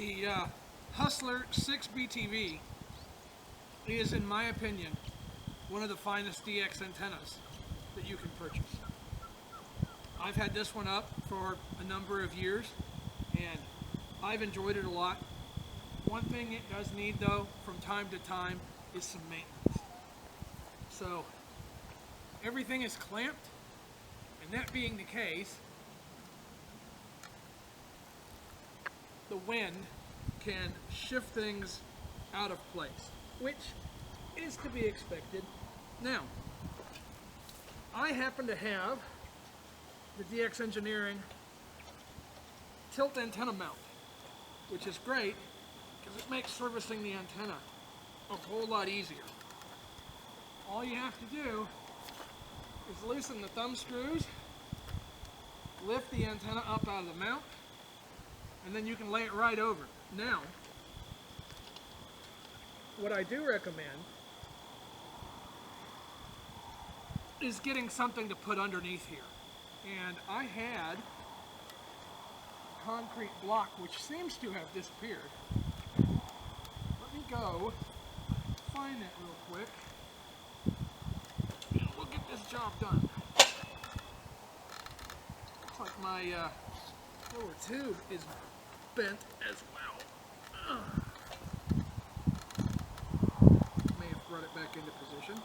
The Hustler 6BTV is, in my opinion, one of the finest DX antennas that you can purchase. I've had this one up for a number of years and I've enjoyed it a lot. One thing it does need though from time to time is some maintenance. So everything is clamped, and that being the case, the wind can shift things out of place, which is to be expected. Now, I happen to have the DX Engineering tilt antenna mount, which is great because it makes servicing the antenna a whole lot easier. All you have to do is loosen the thumb screws, lift the antenna up out of the mount, and then you can lay it right over. Now, what I do recommend is getting something to put underneath here. And I had a concrete block which seems to have disappeared. Let me go find that real quick and we'll get this job done. Looks like my lower tube is bent as well. May have brought it back into position.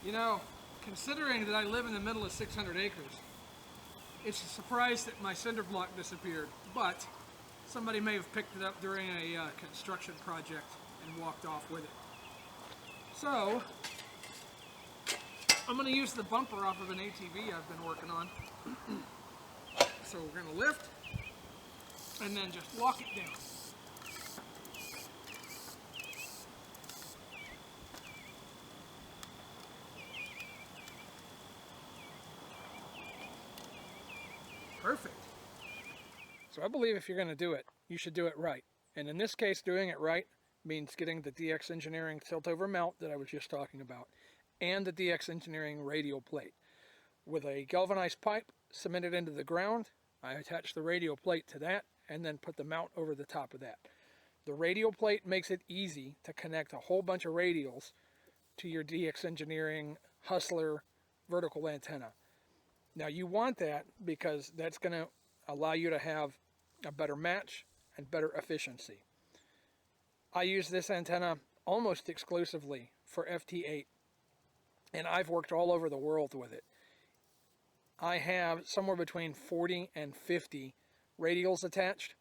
You know, considering that I live in the middle of 600 acres, it's a surprise that my cinder block disappeared, but somebody may have picked it up during a construction project and walked off with it. So, I'm going to use the bumper off of an ATV I've been working on. So we're going to lift and then just lock it down. Perfect. So I believe if you're going to do it, you should do it right. And in this case, doing it right means getting the DX Engineering tilt-over mount that I was just talking about, and the DX Engineering radial plate. With a galvanized pipe cemented into the ground, I attach the radial plate to that, and then put the mount over the top of that. The radial plate makes it easy to connect a whole bunch of radials to your DX Engineering Hustler vertical antenna. Now you want that because that's going to allow you to have a better match and better efficiency. I use this antenna almost exclusively for FT8, and I've worked all over the world with it. I have somewhere between 40 and 50 radials attached.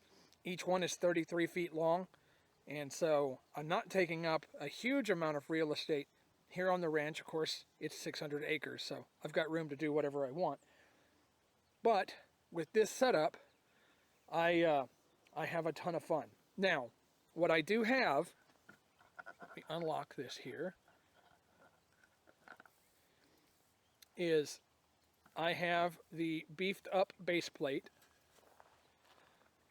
Each one is 33 feet long, and so I'm not taking up a huge amount of real estate here on the ranch. Of course, it's 600 acres, so I've got room to do whatever I want. But with this setup, I have a ton of fun. Now, what I do have, let me unlock this here, is I have the beefed up base plate,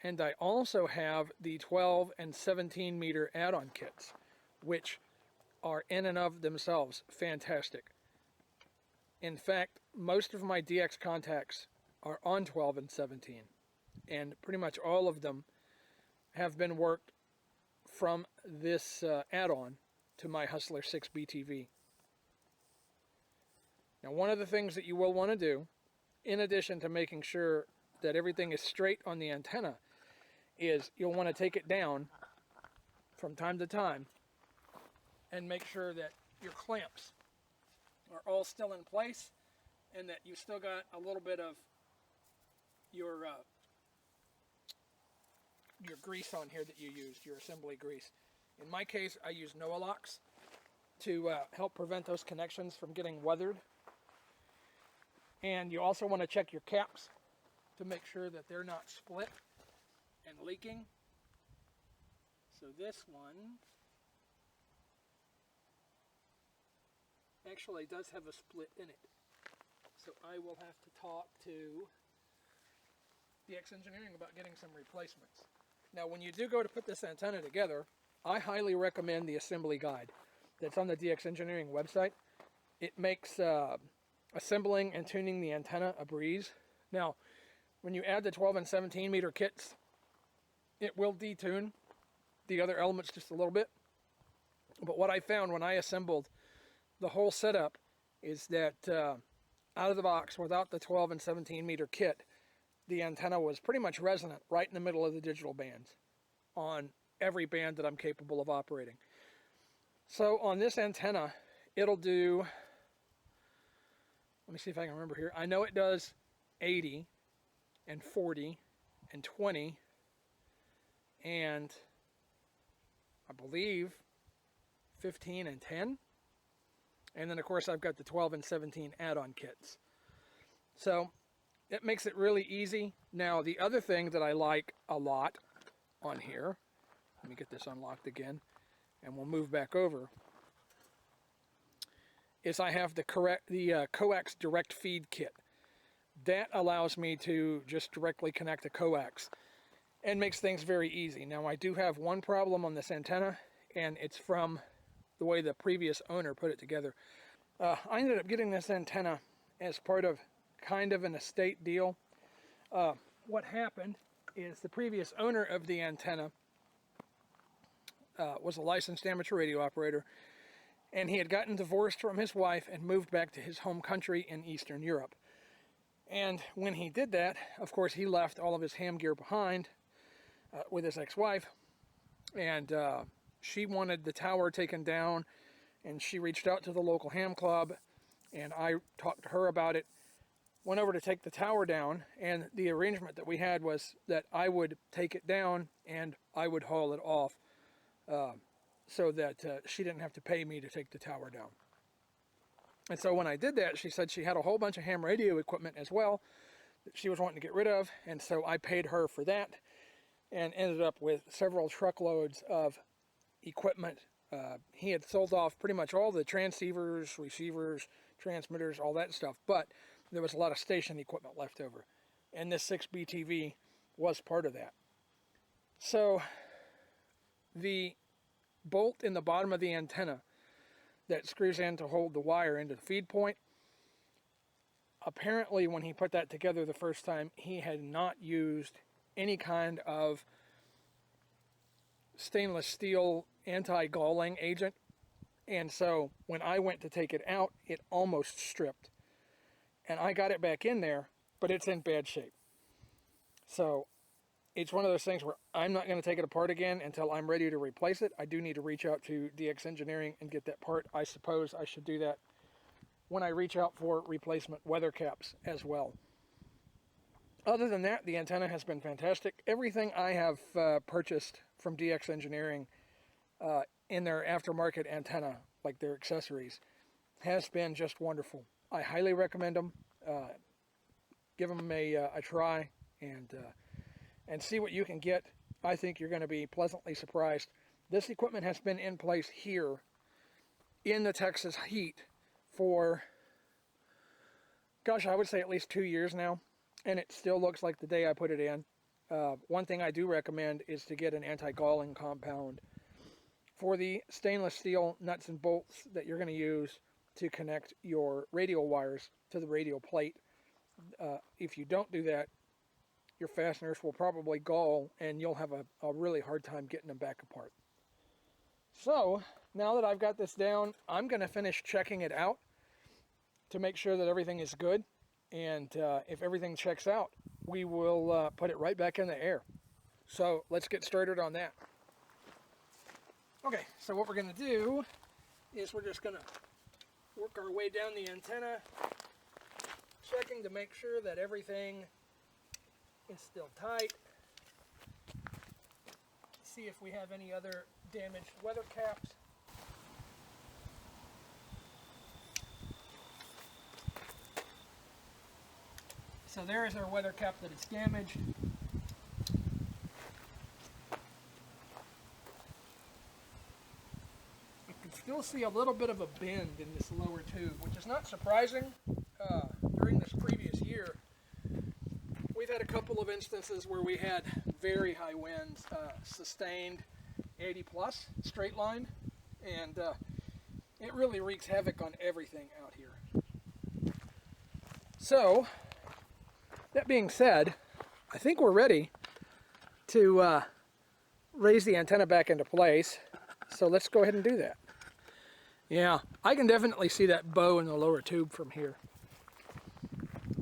and I also have the 12 and 17 meter add-on kits, which are in and of themselves fantastic. In fact, most of my DX contacts are on 12 and 17, and pretty much all of them have been worked from this add-on to my Hustler 6BTV. Now, one of the things that you will want to do, in addition to making sure that everything is straight on the antenna, is you'll want to take it down from time to time and make sure that your clamps are all still in place and that you still got a little bit of your grease on here that you used, your assembly grease. In my case, I use Noalox to help prevent those connections from getting weathered. And you also want to check your caps to make sure that they're not split and leaking. So this one actually does have a split in it. So I will have to talk to DX Engineering about getting some replacements. Now when you do go to put this antenna together, I highly recommend the assembly guide that's on the DX Engineering website. It makes assembling and tuning the antenna a breeze. Now, when you add the 12 and 17 meter kits, it will detune the other elements just a little bit. But what I found when I assembled the whole setup is that out of the box, without the 12 and 17 meter kit, the antenna was pretty much resonant right in the middle of the digital bands on every band that I'm capable of operating. So on this antenna, it'll do, let me see if I can remember here. I know it does 80 and 40 and 20 and I believe 15 and 10. And then of course I've got the 12 and 17 add-on kits. So it makes it really easy. Now the other thing that I like a lot on here, let me get this unlocked again and we'll move back over, is I have the coax direct feed kit. That allows me to just directly connect a coax and makes things very easy. Now I do have one problem on this antenna, and it's from the way the previous owner put it together. I ended up getting this antenna as part of kind of an estate deal. What happened is the previous owner of the antenna was a licensed amateur radio operator, and he had gotten divorced from his wife and moved back to his home country in Eastern Europe. And when he did that, of course, he left all of his ham gear behind with his ex-wife, and she wanted the tower taken down, and she reached out to the local ham club, and I talked to her about it, went over to take the tower down, and the arrangement that we had was that I would take it down and I would haul it off so that she didn't have to pay me to take the tower down. And so when I did that, she said she had a whole bunch of ham radio equipment as well that she was wanting to get rid of, and so I paid her for that and ended up with several truckloads of equipment. He had sold off pretty much all the transceivers, receivers, transmitters, all that stuff, but there was a lot of station equipment left over, and this 6BTV was part of that. So the bolt in the bottom of the antenna that screws in to hold the wire into the feed point, apparently when he put that together the first time, he had not used any kind of stainless steel anti-galling agent, and so when I went to take it out, it almost stripped, and I got it back in there, but it's in bad shape. So it's one of those things where I'm not going to take it apart again until I'm ready to replace it. I do need to reach out to DX Engineering and get that part. I suppose I should do that when I reach out for replacement weather caps as well. Other than that, the antenna has been fantastic. Everything I have purchased from DX Engineering in their aftermarket antenna, like their accessories, has been just wonderful. I highly recommend them. Give them a try and see what you can get. I think you're going to be pleasantly surprised. This equipment has been in place here in the Texas heat for, gosh, I would say at least 2 years now, and it still looks like the day I put it in. One thing I do recommend is to get an anti-galling compound for the stainless steel nuts and bolts that you're going to use to connect your radio wires to the radio plate. If you don't do that, your fasteners will probably gall and you'll have a really hard time getting them back apart. So now that I've got this down, I'm going to finish checking it out to make sure that everything is good, and if everything checks out, we will put it right back in the air. So let's get started on that. Okay, so what we're going to do is we're just going to work our way down the antenna, checking to make sure that everything is still tight. See if we have any other damaged weather caps. So there is our weather cap that is damaged. You can still see a little bit of a bend in this lower tube, which is not surprising. During this previous year, we've had a couple of instances where we had very high winds, sustained 80 plus straight line, and It really wreaks havoc on everything out here. So, that being said, I think we're ready to raise the antenna back into place. So let's go ahead and do that. Yeah, I can definitely see that bow in the lower tube from here.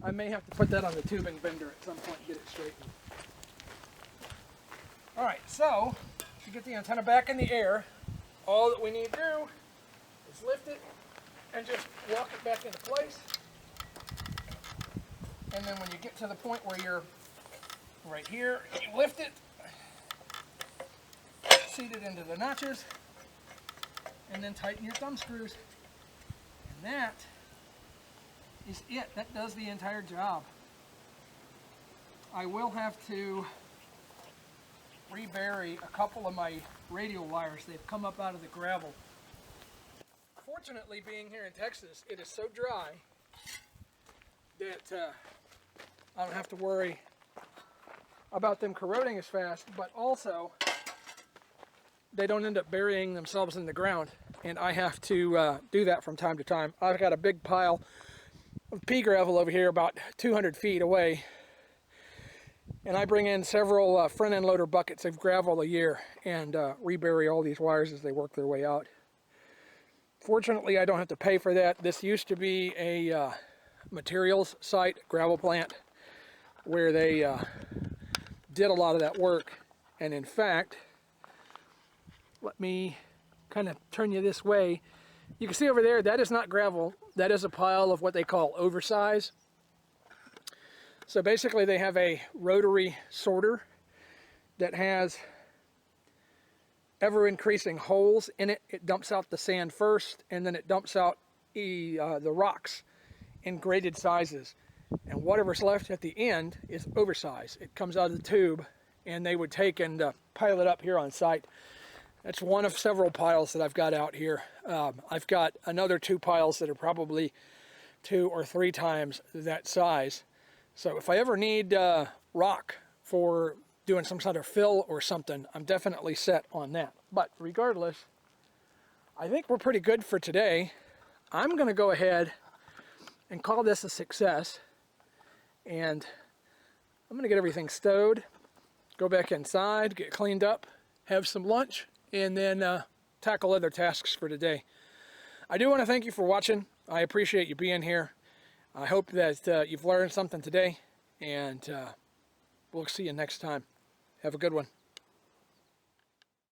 I may have to put that on the tubing bender at some point and get it straightened. Alright, so to get the antenna back in the air, all that we need to do is lift it and just walk it back into place. And then when you get to the point where you're right here, you lift it, seat it into the notches, and then tighten your thumb screws. And that is it. That does the entire job. I will have to rebury a couple of my radial wires. They've come up out of the gravel. Fortunately, being here in Texas, it is so dry that I don't have to worry about them corroding as fast, but also they don't end up burying themselves in the ground, and I have to do that from time to time. I've got a big pile of pea gravel over here about 200 feet away, and I bring in several front end loader buckets of gravel a year and rebury all these wires as they work their way out. Fortunately, I don't have to pay for that. This used to be a materials site, gravel plant, where they did a lot of that work. And in fact, let me kind of turn you this way. You can see over there, that is not gravel. That is a pile of what they call oversize. So basically they have a rotary sorter that has ever-increasing holes in it. It dumps out the sand first, and then it dumps out the rocks in graded sizes. And whatever's left at the end is oversize. It comes out of the tube, and they would take and pile it up here on site. That's one of several piles that I've got out here. I've got another 2 piles that are probably 2 or 3 times that size. So if I ever need rock for doing some sort of fill or something, I'm definitely set on that. But regardless, I think we're pretty good for today. I'm going to go ahead and call this a success. And I'm going to get everything stowed, go back inside, get cleaned up, have some lunch, and then tackle other tasks for today. I do want to thank you for watching. I appreciate you being here. I hope that you've learned something today, and we'll see you next time. Have a good one.